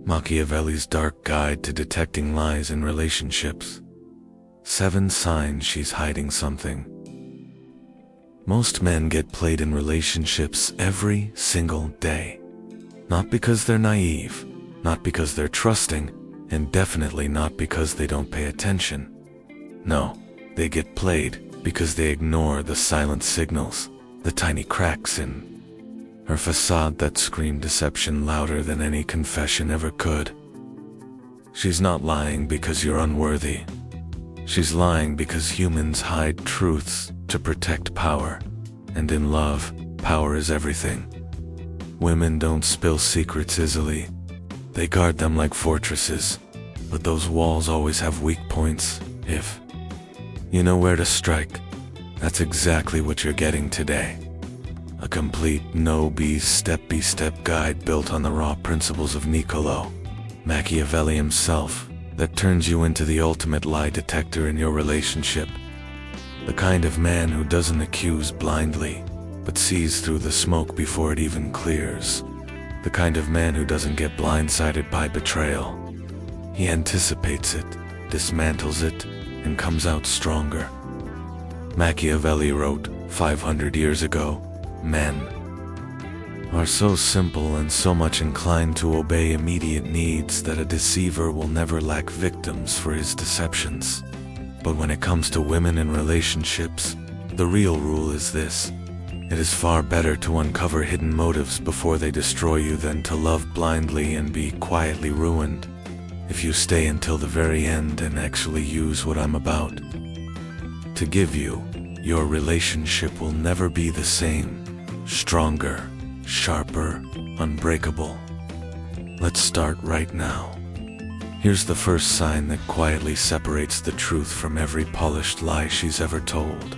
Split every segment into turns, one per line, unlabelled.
Machiavelli's dark guide to detecting lies in relationships. 7 signs she's hiding something. Most men get played in relationships every single day. Not because they're naive, not because they're trusting, and definitely not because they don't pay attention. No, they get played because they ignore the silent signals, the tiny cracks in her facade that scream deception louder than any confession ever could. She's not lying because you're unworthy. She's lying because humans hide truths to protect power. And in love, power is everything. Women don't spill secrets easily. They guard them like fortresses. But those walls always have weak points, if you know where to strike. That's exactly what you're getting today. A complete no-BS step-by-step guide built on the raw principles of Niccolò Machiavelli himself that turns you into the ultimate lie detector in your relationship. The kind of man who doesn't accuse blindly, but sees through the smoke before it even clears. The kind of man who doesn't get blindsided by betrayal. He anticipates it, dismantles it, and comes out stronger. Machiavelli wrote 500 years ago, "Men are so simple and so much inclined to obey immediate needs that a deceiver will never lack victims for his deceptions." But when it comes to women in relationships, the real rule is this: it is far better to uncover hidden motives before they destroy you than to love blindly and be quietly ruined. If you stay until the very end and actually use what I'm about to give you, your relationship will never be the same. Stronger, sharper, unbreakable. Let's start right now. Here's the first sign that quietly separates the truth from every polished lie she's ever told.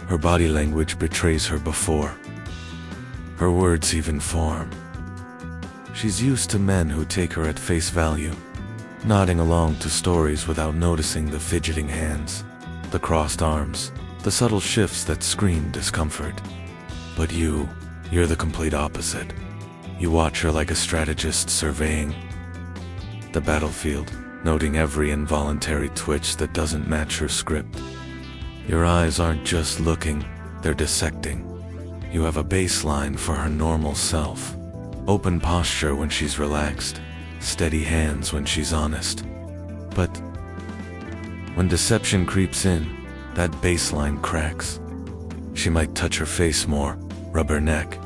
Her body language betrays her before her words even form. She's used to men who take her at face value, nodding along to stories without noticing the fidgeting hands, the crossed arms, the subtle shifts that scream discomfort. But you're the complete opposite. You watch her like a strategist surveying the battlefield, noting every involuntary twitch that doesn't match her script. Your eyes aren't just looking, they're dissecting. You have a baseline for her normal self. Open posture when she's relaxed, steady hands when she's honest. But when deception creeps in, that baseline cracks. She might touch her face more, rub her neck,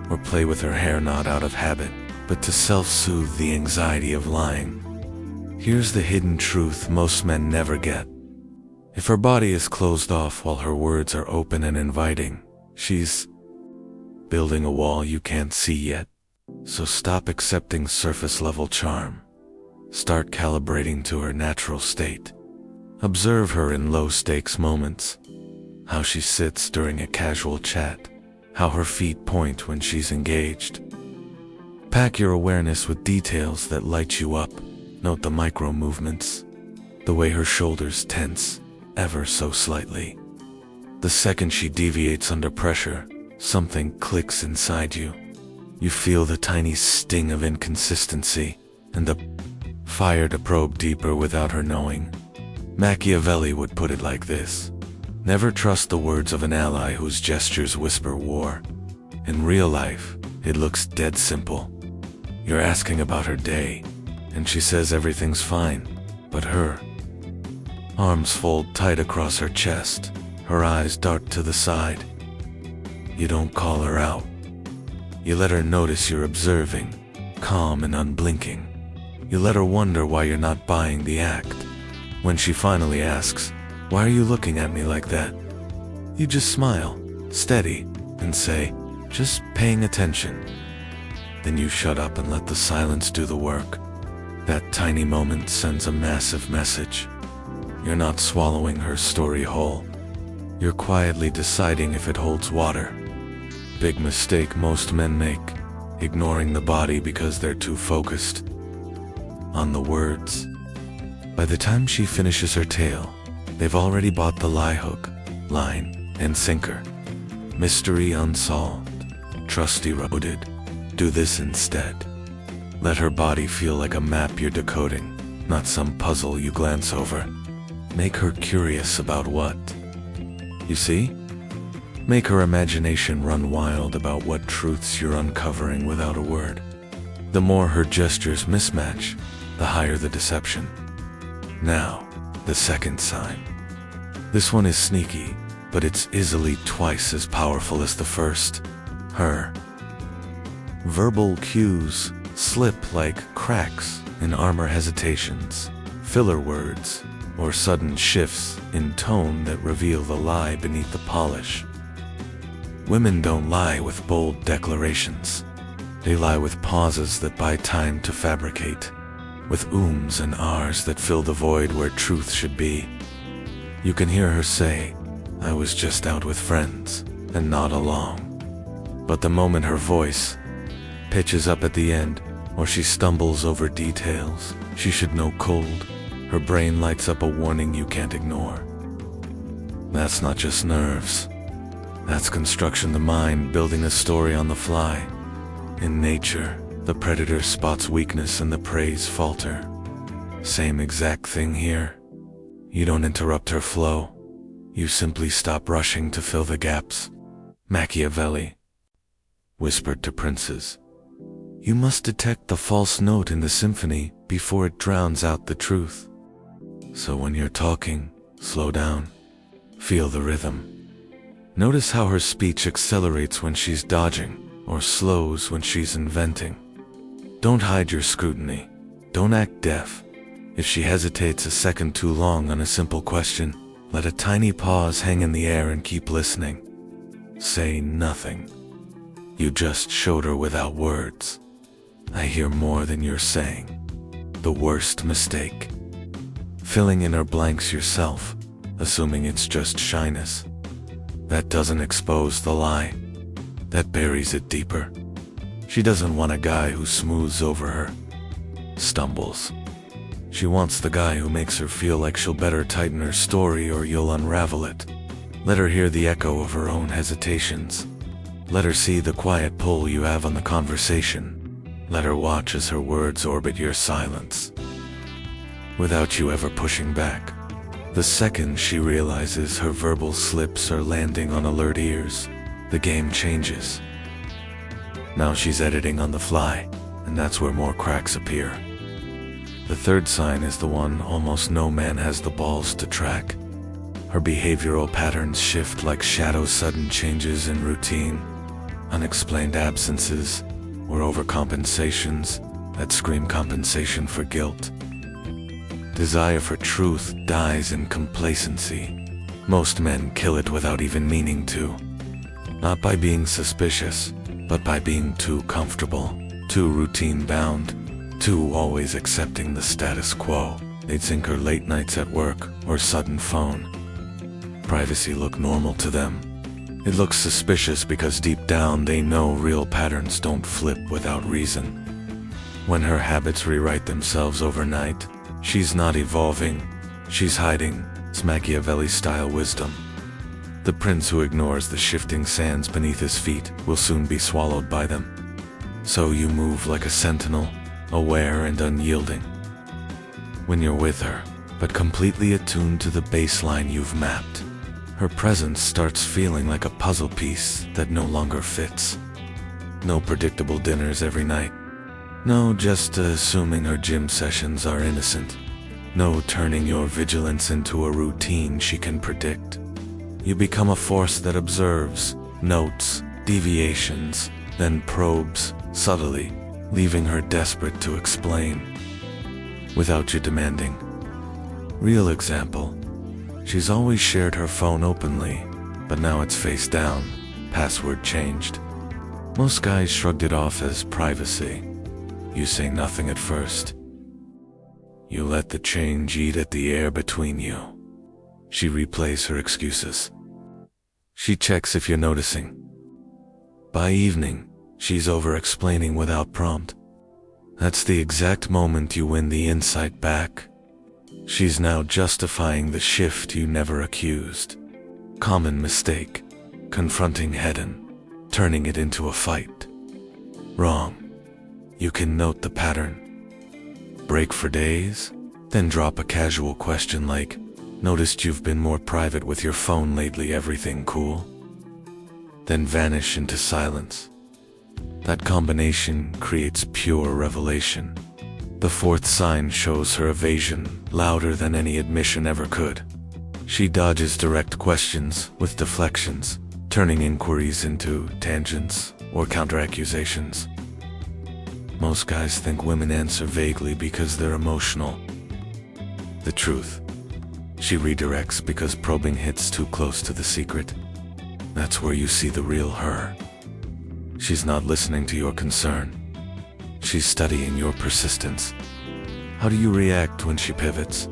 or play with her hair not out of habit, but to self-soothe the anxiety of lying. Here's the hidden truth most men never get. If her body is closed off while her words are open and inviting, she's building a wall you can't see yet. So stop accepting surface-level charm. Start calibrating to her natural state. Observe her in low-stakes moments. How she sits during a casual chat. How her feet point when she's engaged. Pack your awareness with details that light you up. Note the micro movements. The way her shoulders tense, ever so slightly. The second she deviates under pressure, something clicks inside you. You feel the tiny sting of inconsistency, and the fire to probe deeper without her knowing. Machiavelli would put it like this: never trust the words of an ally whose gestures whisper war. In real life, it looks dead simple. You're asking about her day, and she says everything's fine, but her arms fold tight across her chest, her eyes dart to the side. You don't call her out. You let her notice you're observing, calm and unblinking. You let her wonder why you're not buying the act. When she finally asks, "Why are you looking at me like that?" you just smile, steady, and say, "Just paying attention." Then you shut up and let the silence do the work. That tiny moment sends a massive message. You're not swallowing her story whole. You're quietly deciding if it holds water. Big mistake most men make, ignoring the body because they're too focused on the words. By the time she finishes her tale, they've already bought the lie hook, line, and sinker. Mystery unsolved, trust eroded. Do this instead. Let her body feel like a map you're decoding, not some puzzle you glance over. Make her curious about what? You see? Make her imagination run wild about what truths you're uncovering without a word. The more her gestures mismatch, the higher the deception. Now, the second sign. This one is sneaky, but it's easily twice as powerful as the first. Her verbal cues slip like cracks in armor hesitations, filler words, or sudden shifts in tone that reveal the lie beneath the polish. Women don't lie with bold declarations. They lie with pauses that buy time to fabricate, with ums and ahs that fill the void where truth should be. You can hear her say, "I was just out with friends," and nod along. But the moment her voice pitches up at the end, or she stumbles over details she should know cold, her brain lights up a warning you can't ignore. That's not just nerves. That's construction, the mind building a story on the fly. In nature, the predator spots weakness and the prey's falter. Same exact thing here. You don't interrupt her flow. You simply stop rushing to fill the gaps. Machiavelli whispered to princes, "You must detect the false note in the symphony before it drowns out the truth." So when you're talking, slow down. Feel the rhythm. Notice how her speech accelerates when she's dodging, or slows when she's inventing. Don't hide your scrutiny. Don't act deaf. If she hesitates a second too long on a simple question, let a tiny pause hang in the air and keep listening. Say nothing. You just showed her without words. I hear more than you're saying. The worst mistake. Filling in her blanks yourself, assuming it's just shyness. That doesn't expose the lie. That buries it deeper. She doesn't want a guy who smooths over her, stumbles. She wants the guy who makes her feel like she'll better tighten her story or you'll unravel it. Let her hear the echo of her own hesitations. Let her see the quiet pull you have on the conversation. Let her watch as her words orbit your silence, without you ever pushing back. The second she realizes her verbal slips are landing on alert ears, the game changes. Now she's editing on the fly, and that's where more cracks appear. The third sign is the one almost no man has the balls to track. Her behavioral patterns shift like shadow sudden changes in routine, unexplained absences, or overcompensations that scream compensation for guilt. Desire for truth dies in complacency. Most men kill it without even meaning to. Not by being suspicious, but by being too comfortable, too routine-bound, too always accepting the status quo. They'd sink her late nights at work or sudden phone. Privacy look normal to them. It looks suspicious because deep down they know real patterns don't flip without reason. When her habits rewrite themselves overnight, she's not evolving, she's hiding. It's Machiavelli-style wisdom. The prince who ignores the shifting sands beneath his feet will soon be swallowed by them. So you move like a sentinel, aware and unyielding. When you're with her, but completely attuned to the baseline you've mapped, her presence starts feeling like a puzzle piece that no longer fits. No predictable dinners every night. No just assuming her gym sessions are innocent. No turning your vigilance into a routine she can predict. You become a force that observes, notes, deviations, then probes, subtly, leaving her desperate to explain, without you demanding. Real example. She's always shared her phone openly, but now it's face down, password changed. Most guys shrugged it off as privacy. You say nothing at first. You let the change eat at the air between you. She replays her excuses. She checks if you're noticing. By evening, she's over-explaining without prompt. That's the exact moment you win the insight back. She's now justifying the shift you never accused. Common mistake. Confronting head-on, turning it into a fight. Wrong. You can note the pattern. Break for days, then drop a casual question like, "Noticed you've been more private with your phone lately, everything cool?" Then vanish into silence. That combination creates pure revelation. The fourth sign shows her evasion louder than any admission ever could. She dodges direct questions with deflections, turning inquiries into tangents or counter-accusations. Most guys think women answer vaguely because they're emotional. The truth: she redirects because probing hits too close to the secret. That's where you see the real her. She's not listening to your concern. She's studying your persistence. How do you react when she pivots?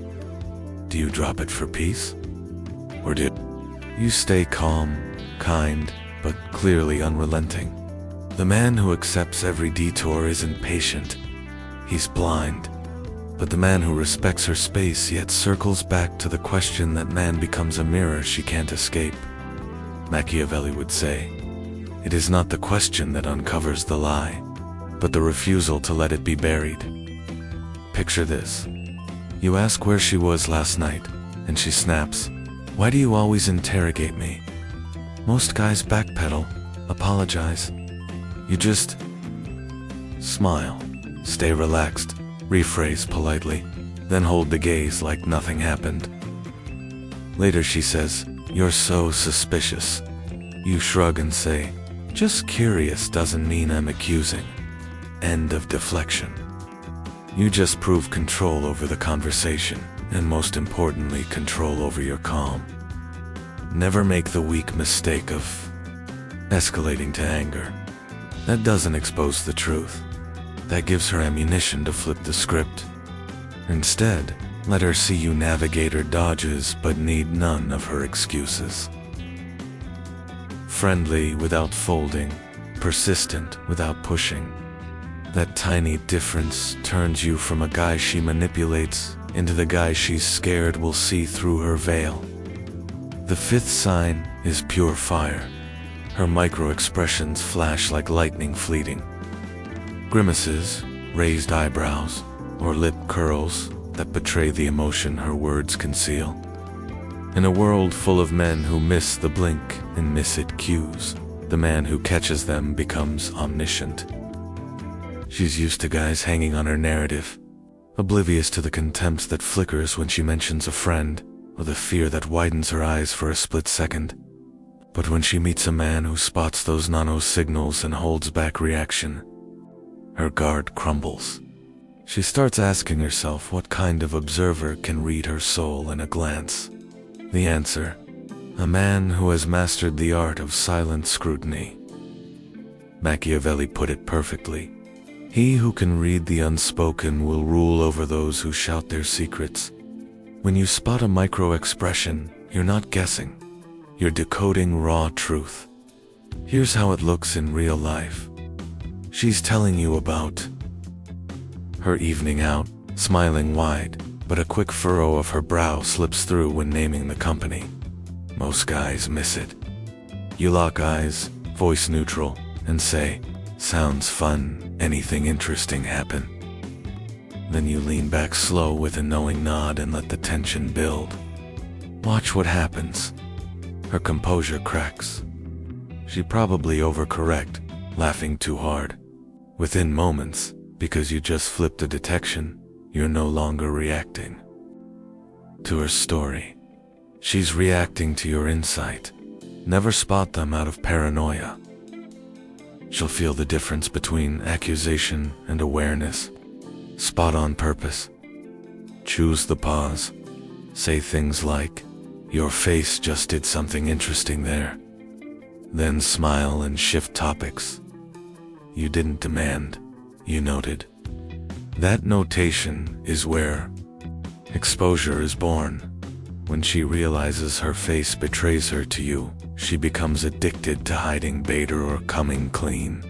Do you drop it for peace? Or do you stay calm, kind, but clearly unrelenting? The man who accepts every detour isn't patient. He's blind. But the man who respects her space yet circles back to the question that man becomes a mirror she can't escape. Machiavelli would say, "It is not the question that uncovers the lie, but the refusal to let it be buried." Picture this. You ask where she was last night, and she snaps, "Why do you always interrogate me?" Most guys backpedal, apologize. You just smile, stay relaxed, rephrase politely, then hold the gaze like nothing happened. Later she says, "You're so suspicious." You shrug and say, "Just curious doesn't mean I'm accusing." End of deflection. You just prove control over the conversation, and most importantly, control over your calm. Never make the weak mistake of escalating to anger. That doesn't expose the truth. That gives her ammunition to flip the script. Instead, let her see you navigate her dodges but need none of her excuses. Friendly without folding, persistent without pushing. That tiny difference turns you from a guy she manipulates into the guy she's scared will see through her veil. The fifth sign is pure fire. Her micro-expressions flash like lightning fleeting. Grimaces, raised eyebrows, or lip curls that betray the emotion her words conceal. In a world full of men who miss the blink and miss it cues, the man who catches them becomes omniscient. She's used to guys hanging on her narrative, oblivious to the contempt that flickers when she mentions a friend, or the fear that widens her eyes for a split second. But when she meets a man who spots those nano-signals and holds back reaction, her guard crumbles. She starts asking herself what kind of observer can read her soul in a glance. The answer: a man who has mastered the art of silent scrutiny. Machiavelli put it perfectly. He who can read the unspoken will rule over those who shout their secrets. When you spot a micro-expression, you're not guessing. You're decoding raw truth. Here's how it looks in real life. She's telling you about her evening out, smiling wide, but a quick furrow of her brow slips through when naming the company. Most guys miss it. You lock eyes, voice neutral, and say, "Sounds fun, anything interesting happen?" Then you lean back slow with a knowing nod and let the tension build. Watch what happens. Her composure cracks. She probably overcorrect, laughing too hard. Within moments, because you just flipped a detection, you're no longer reacting to her story. She's reacting to your insight. Never spot them out of paranoia. She'll feel the difference between accusation and awareness. Spot on purpose. Choose the pause. Say things like, "Your face just did something interesting there." Then smile and shift topics. You didn't demand, you noted. That notation is where exposure is born. When she realizes her face betrays her to you, she becomes addicted to hiding bait or coming clean.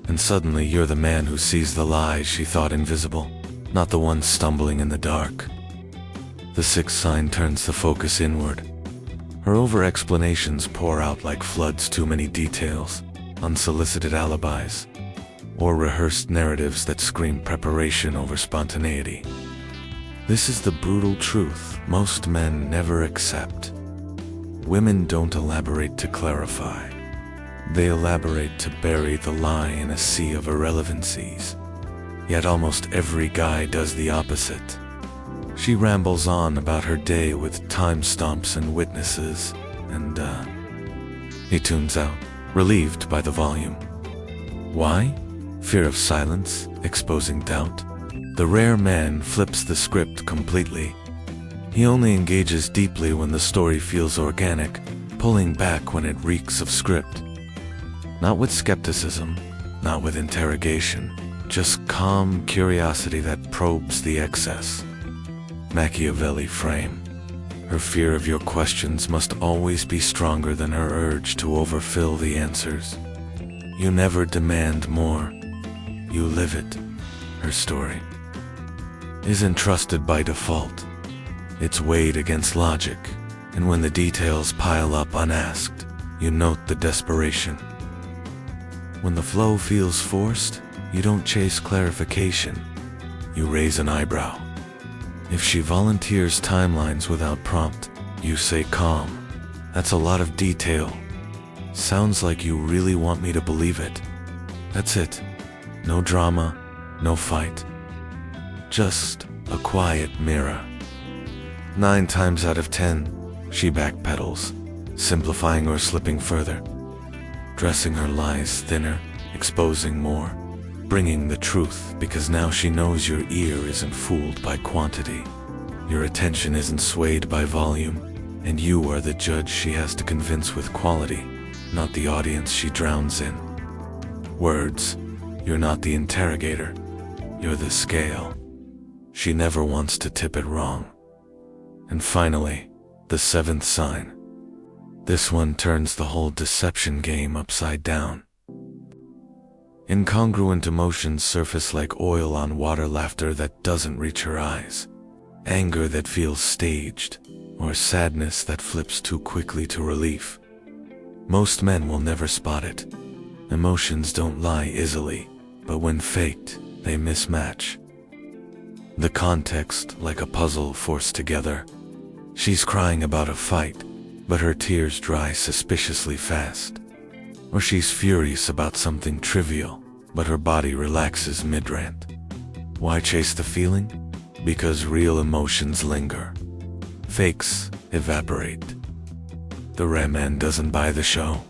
And suddenly you're the man who sees the lies she thought invisible, not the one stumbling in the dark. The sixth sign turns the focus inward. Her over-explanations pour out like floods, too many details, unsolicited alibis. or rehearsed narratives that scream preparation over spontaneity. This is the brutal truth most men never accept. Women don't elaborate to clarify. They elaborate to bury the lie in a sea of irrelevancies. Yet almost every guy does the opposite. She rambles on about her day with timestamps and witnesses, and he tunes out, relieved by the volume. Why? Fear of silence, exposing doubt. The rare man flips the script completely. He only engages deeply when the story feels organic, pulling back when it reeks of script. Not with skepticism, not with interrogation, just calm curiosity that probes the excess. Machiavelli frame. Her fear of your questions must always be stronger than her urge to overfill the answers. You never demand more. You live it. Her story isn't trusted by default. It's weighed against logic, and when the details pile up unasked, you note the desperation. When the flow feels forced, you don't chase clarification. You raise an eyebrow. If she volunteers timelines without prompt, you say calm. That's a lot of detail. Sounds like you really want me to believe it. That's it. No drama, no fight. Just a quiet mirror. 9 times out of 10, she backpedals, simplifying or slipping further, dressing her lies thinner, exposing more, bringing the truth because now she knows your ear isn't fooled by quantity. Your attention isn't swayed by volume, and you are the judge she has to convince with quality, not the audience she drowns in. Words, you're not the interrogator, you're the scale. She never wants to tip it wrong. And finally, the 7th sign. This one turns the whole deception game upside down. Incongruent emotions surface like oil on water, laughter that doesn't reach her eyes, anger that feels staged, or sadness that flips too quickly to relief. Most men will never spot it. Emotions don't lie easily, but when faked, they mismatch. The context, like a puzzle forced together. She's crying about a fight, but her tears dry suspiciously fast. Or she's furious about something trivial, but her body relaxes mid-rant. Why chase the feeling? Because real emotions linger. Fakes evaporate. The rare man doesn't buy the show.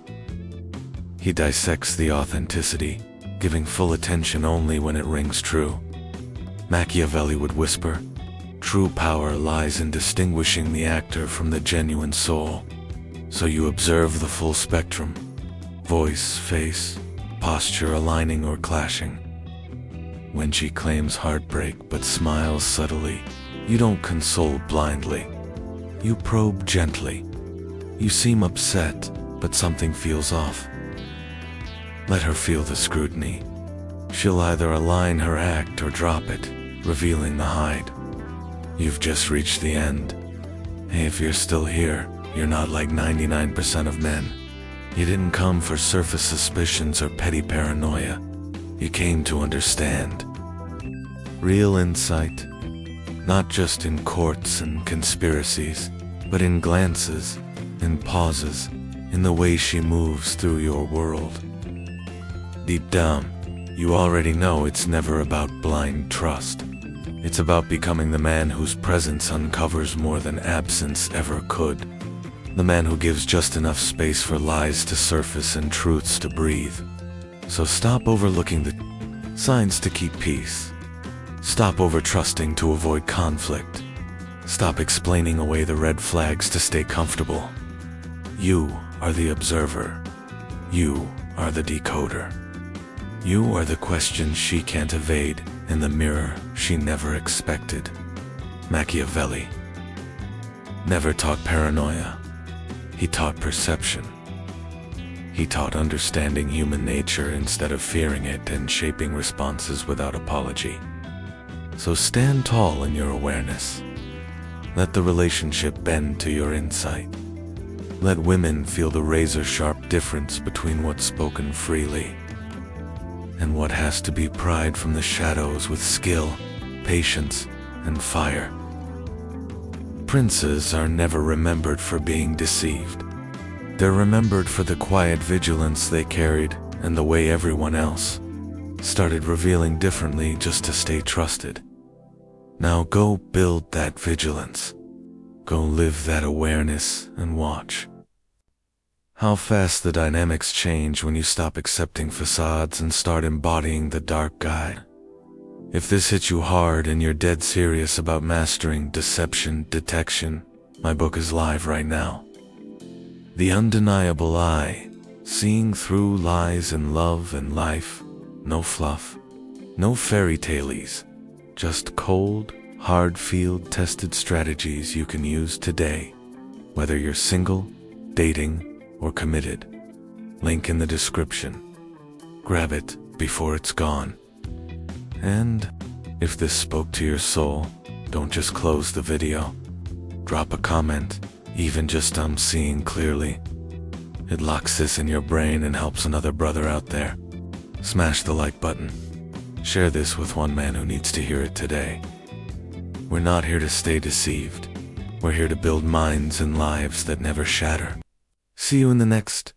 He dissects the authenticity, giving full attention only when it rings true. Machiavelli would whisper, true power lies in distinguishing the actor from the genuine soul. So you observe the full spectrum. Voice, face, posture aligning or clashing. When she claims heartbreak but smiles subtly, you don't console blindly. You probe gently. You seem upset, but something feels off. Let her feel the scrutiny. She'll either align her act or drop it, revealing the hide. You've just reached the end. Hey, if you're still here, you're not like 99% of men. You didn't come for surface suspicions or petty paranoia. You came to understand. Real insight, not just in courts and conspiracies, but in glances, in pauses, in the way she moves through your world. Deep down, you already know it's never about blind trust. It's about becoming the man whose presence uncovers more than absence ever could. The man who gives just enough space for lies to surface and truths to breathe. So stop overlooking the signs to keep peace. Stop overtrusting to avoid conflict. Stop explaining away the red flags to stay comfortable. You are the observer. You are the decoder. You are the question she can't evade, and the mirror she never expected. Machiavelli never taught paranoia. He taught perception. He taught understanding human nature instead of fearing it and shaping responses without apology. So stand tall in your awareness. Let the relationship bend to your insight. Let women feel the razor-sharp difference between what's spoken freely and what has to be pried from the shadows with skill, patience, and fire. Princes are never remembered for being deceived. They're remembered for the quiet vigilance they carried and the way everyone else started revealing differently just to stay trusted. Now go build that vigilance. Go live that awareness and watch how fast the dynamics change when you stop accepting facades and start embodying the dark guy. If this hits you hard and you're dead serious about mastering deception detection, my book is live right now. The Undeniable Eye, seeing through lies in love and life. No fluff, no fairy tales, just cold, hard field-tested strategies you can use today, whether you're single, dating, or committed. Link in the description. Grab it before it's gone. And if this spoke to your soul, don't just close the video. Drop a comment, even just "I'm seeing clearly." It locks this in your brain and helps another brother out there. Smash the like button. Share this with one man who needs to hear it today. We're not here to stay deceived. We're here to build minds and lives that never shatter. See you in the next